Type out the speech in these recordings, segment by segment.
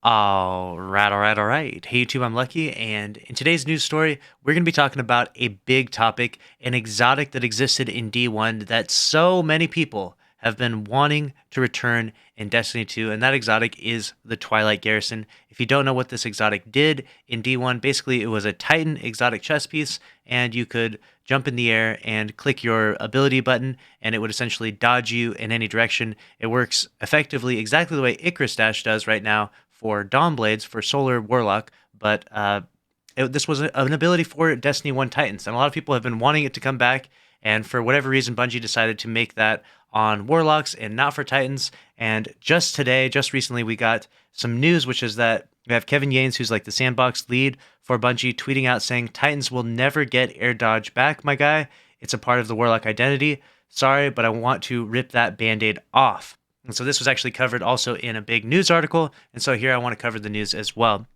All right. Hey, YouTube, I'm Lucky, and in today's news story, we're going to be talking about a big topic, an exotic that existed in D1 that so many people have been wanting to return in Destiny 2, and that exotic is the Twilight Garrison. If you don't know what this exotic did in D1, basically it was a Titan exotic chess piece, and you could jump in the air and click your ability button, and it would essentially dodge you in any direction. It works effectively exactly the way Icarus Dash does right now for Dawnblades for Solar Warlock, but this was an ability for Destiny 1 Titans, and a lot of people have been wanting it to come back, and for whatever reason, Bungie decided to make that on Warlocks and not for Titans, and just today, just recently, we got some news, which is that we have Kevin Yanes, who's like the sandbox lead for Bungie, tweeting out saying, Titans will never get air dodge back, my guy. It's a part of the Warlock identity. Sorry, but I want to rip that Band-Aid off. And so this was actually covered also in a big news article. And so here I want to cover the news as well.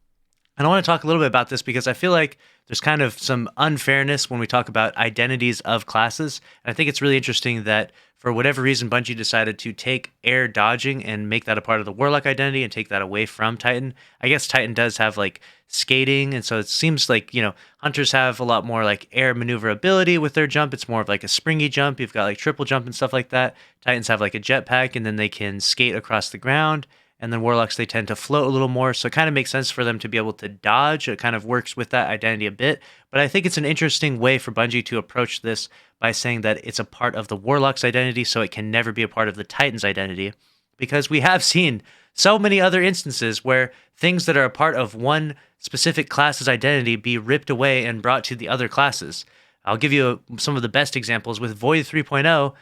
And I want to talk a little bit about this because I feel like there's kind of some unfairness when we talk about identities of classes. And I think it's really interesting that for whatever reason, Bungie decided to take air dodging and make that a part of the Warlock identity and take that away from Titan. I guess Titan does have like skating. And so it seems like, Hunters have a lot more like air maneuverability with their jump. It's more of like a springy jump. You've got like triple jump and stuff like that. Titans have like a jetpack and then they can skate across the ground. And then Warlocks, they tend to float a little more. So it kind of makes sense for them to be able to dodge. It kind of works with that identity a bit. But I think it's an interesting way for Bungie to approach this by saying that it's a part of the Warlock's identity, so it can never be a part of the Titan's identity. Because we have seen so many other instances where things that are a part of one specific class's identity be ripped away and brought to the other classes. I'll give you some of the best examples with Void 3.0.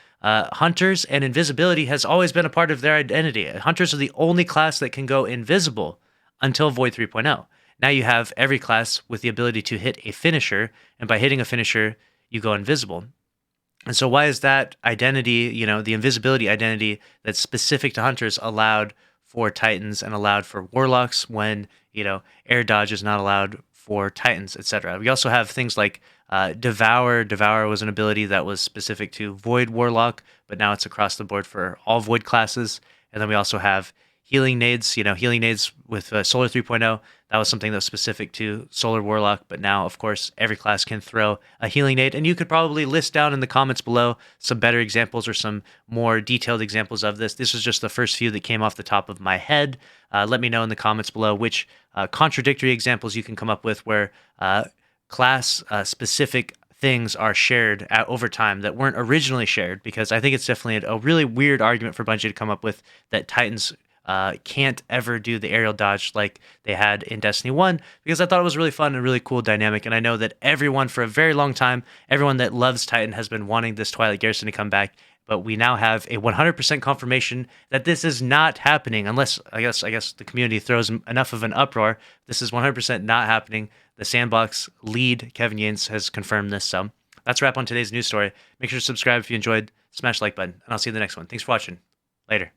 Hunters and invisibility has always been a part of their identity. Hunters are the only class that can go invisible until Void 3.0. Now you have every class with the ability to hit a finisher, and by hitting a finisher, you go invisible. And so why is that identity, the invisibility identity that's specific to Hunters allowed for Titans and allowed for Warlocks when, air dodge is not allowed for Titans, etc. We also have things like Devour. Devour was an ability that was specific to Void Warlock, but now it's across the board for all Void classes. And then we also have Healing Nades. Healing Nades with Solar 3.0, that was something that was specific to Solar Warlock, but now, of course, every class can throw a Healing Nade, and you could probably list down in the comments below some better examples or some more detailed examples of this. This was just the first few that came off the top of my head. Let me know in the comments below which contradictory examples you can come up with where class specific things are shared over time that weren't originally shared, because I think it's definitely a really weird argument for Bungie to come up with that Titans can't ever do the aerial dodge like they had in Destiny 1, because I thought it was really fun and really cool dynamic. And I know that everyone for a very long time, everyone that loves Titan has been wanting this Twilight Garrison to come back. But we now have a 100% confirmation that this is not happening, unless I guess the community throws enough of an uproar. This is 100% not happening. The sandbox lead, Kevin Yanes, has confirmed this. So that's a wrap on today's news story. Make sure to subscribe if you enjoyed. Smash the like button, and I'll see you in the next one. Thanks for watching. Later.